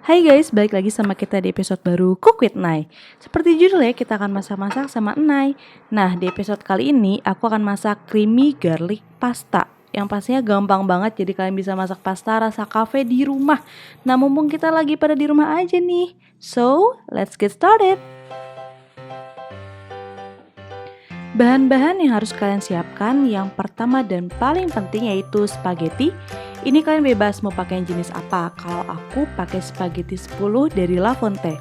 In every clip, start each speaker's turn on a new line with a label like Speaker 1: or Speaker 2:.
Speaker 1: Hai guys, balik lagi sama kita di episode baru Cook with Nay. Seperti judulnya, kita akan masak-masak sama Nay. Nah, di episode kali ini aku akan masak creamy garlic pasta. Yang pastinya gampang banget, jadi kalian bisa masak pasta rasa cafe di rumah. Nah, mumpung kita lagi pada di rumah aja nih. So, let's get started. Bahan-bahan yang harus kalian siapkan yang pertama dan paling penting yaitu spaghetti. Ini kalian bebas mau pakai jenis apa. Kalau aku pakai spaghetti 10 dari La Fonte.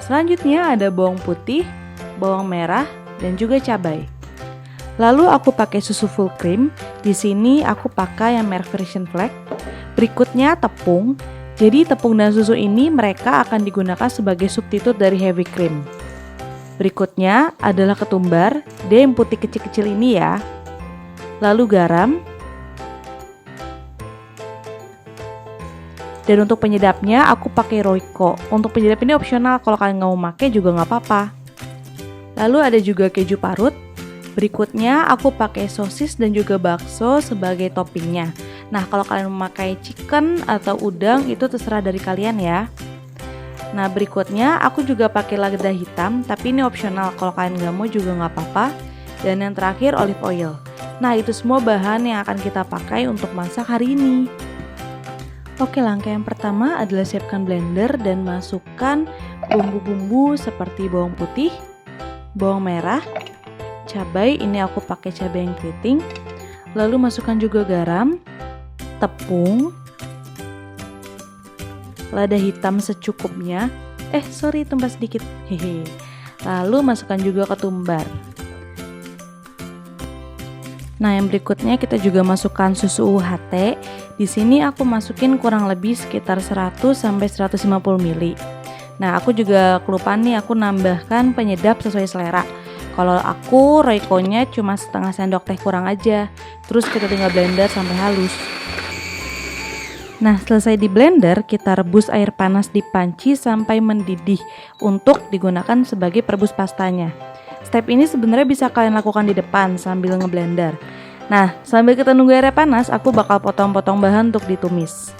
Speaker 1: Selanjutnya ada bawang putih, bawang merah, dan juga cabai. Lalu aku pakai susu full cream. Di sini aku pakai yang merek version flag. Berikutnya tepung. Jadi tepung dan susu ini mereka akan digunakan sebagai substitut dari heavy cream. Berikutnya adalah ketumbar, dia yang putih kecil-kecil ini ya. Lalu garam. Dan untuk penyedapnya aku pakai Royco. Untuk penyedap ini opsional, kalau kalian nggak mau pakai juga nggak apa-apa. Lalu ada juga keju parut. Berikutnya aku pakai sosis dan juga bakso sebagai toppingnya. Nah, kalau kalian memakai chicken atau udang itu terserah dari kalian ya. Nah, berikutnya aku juga pakai lada hitam, tapi ini opsional, kalau kalian nggak mau juga nggak apa-apa. Dan yang terakhir olive oil. Nah, itu semua bahan yang akan kita pakai untuk masak hari ini. Oke, langkah yang pertama adalah siapkan blender dan masukkan bumbu-bumbu seperti bawang putih, bawang merah, cabai, ini aku pakai cabai yang keriting. Lalu masukkan juga garam, tepung, lada hitam secukupnya. Tambah sedikit. Hehe. Lalu masukkan juga ketumbar. Nah, yang berikutnya kita juga masukkan susu UHT. Di sini aku masukin kurang lebih sekitar 100 sampai 150 ml. Nah, aku juga kelupaan nih, aku nambahkan penyedap sesuai selera. Kalau aku Royco-nya cuma setengah sendok teh kurang aja. Terus kita tinggal blender sampai halus. Nah, selesai di blender, kita rebus air panas di panci sampai mendidih untuk digunakan sebagai perebus pastanya. Step ini sebenarnya bisa kalian lakukan di depan sambil ngeblender. Nah, sambil kita nunggu airnya panas, aku bakal potong-potong bahan untuk ditumis.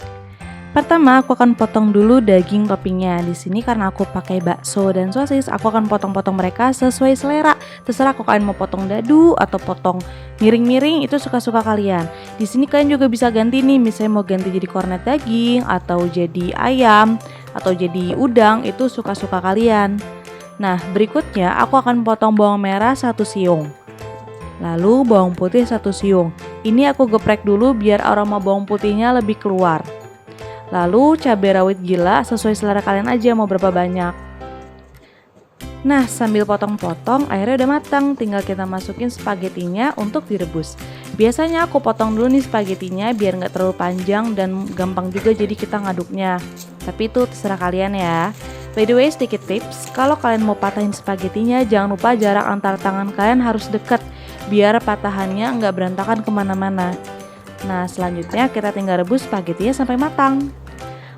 Speaker 1: Pertama, aku akan potong dulu daging toppingnya. Di sini karena aku pakai bakso dan sosis, aku akan potong-potong mereka sesuai selera. Terserah kalau kalian mau potong dadu atau potong miring-miring, itu suka-suka kalian. Di sini kalian juga bisa ganti nih, misalnya mau ganti jadi kornet daging atau jadi ayam atau jadi udang, itu suka-suka kalian. Nah, berikutnya aku akan potong bawang merah 1 siung. Lalu bawang putih 1 siung. Ini aku geprek dulu biar aroma bawang putihnya lebih keluar. Lalu cabai rawit gila sesuai selera kalian aja mau berapa banyak. Nah, sambil potong-potong airnya udah matang, tinggal kita masukin spagettinya untuk direbus. Biasanya aku potong dulu nih spagettinya biar nggak terlalu panjang dan gampang juga jadi kita ngaduknya. Tapi itu terserah kalian ya. By the way, sedikit tips, kalau kalian mau patahin spagettinya jangan lupa jarak antar tangan kalian harus deket biar patahannya nggak berantakan kemana-mana. Nah, selanjutnya kita tinggal rebus spagettinya sampai matang.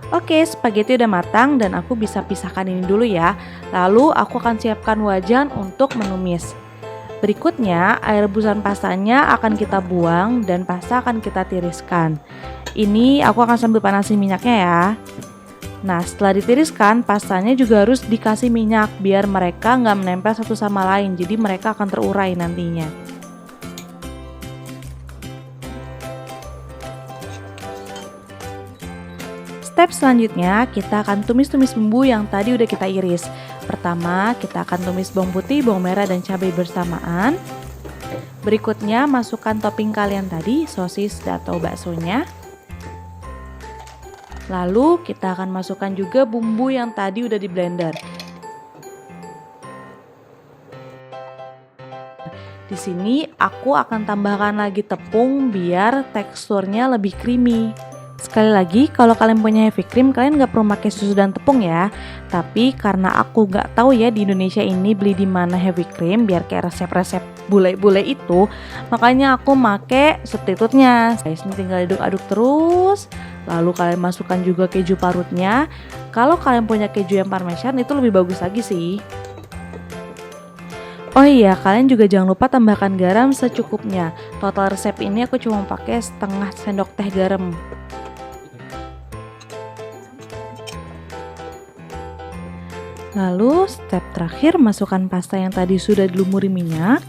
Speaker 1: Oke, spaghetti udah matang dan aku bisa pisahkan ini dulu ya. Lalu aku akan siapkan wajan untuk menumis. Berikutnya, air rebusan pastanya akan kita buang dan pasta akan kita tiriskan. Ini aku akan sambil panasin minyaknya ya. Nah, setelah ditiriskan, pastanya juga harus dikasih minyak biar mereka nggak menempel satu sama lain. Jadi mereka akan terurai nantinya. Step selanjutnya, kita akan tumis-tumis bumbu yang tadi udah kita iris. Pertama, kita akan tumis bawang putih, bawang merah, dan cabai bersamaan. Berikutnya, masukkan topping kalian tadi, sosis atau baksonya. Lalu, kita akan masukkan juga bumbu yang tadi udah di blender. Di sini, aku akan tambahkan lagi tepung biar teksturnya lebih creamy. Sekali lagi, kalau kalian punya heavy cream, kalian nggak perlu pakai susu dan tepung ya. Tapi karena aku nggak tahu ya di Indonesia ini beli di mana heavy cream, biar kayak resep-resep bule-bule itu, makanya aku pakai substitutnya. Guys, ini tinggal aduk-aduk terus. Lalu kalian masukkan juga keju parutnya. Kalau kalian punya keju yang parmesan itu lebih bagus lagi sih. Oh iya, kalian juga jangan lupa tambahkan garam secukupnya. Total resep ini aku cuma pakai setengah sendok teh garam. Lalu step terakhir, masukkan pasta yang tadi sudah dilumuri minyak.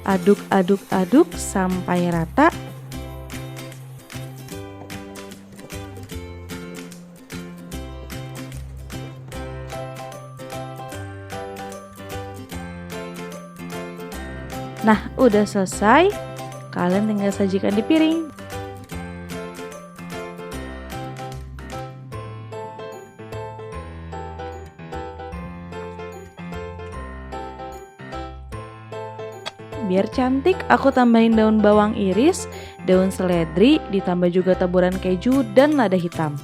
Speaker 1: Aduk sampai rata. Nah, udah selesai. Kalian tinggal sajikan di piring. Biar cantik, aku tambahin daun bawang iris, daun seledri, ditambah juga taburan keju dan lada hitam.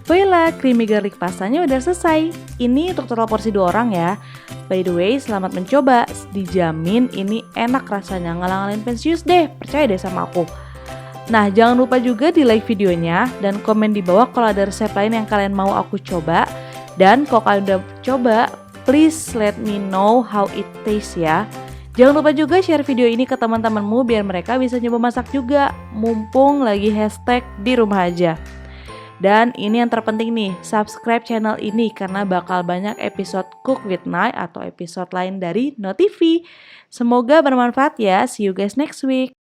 Speaker 1: Voila, creamy garlic pastanya udah selesai. Ini untuk total porsi 2 orang ya. By the way, selamat mencoba. Dijamin ini enak rasanya, ngalang-ngalangin pensius deh, percaya deh sama aku. Nah, jangan lupa juga di like videonya dan komen di bawah kalau ada resep lain yang kalian mau aku coba. Dan kalau kalian udah coba, please let me know how it tastes ya. Jangan lupa juga share video ini ke teman-temanmu biar mereka bisa nyoba masak juga. Mumpung lagi hashtag di rumah aja. Dan ini yang terpenting nih, subscribe channel ini karena bakal banyak episode Cook with Nai atau episode lain dari No TV. Semoga bermanfaat ya, see you guys next week.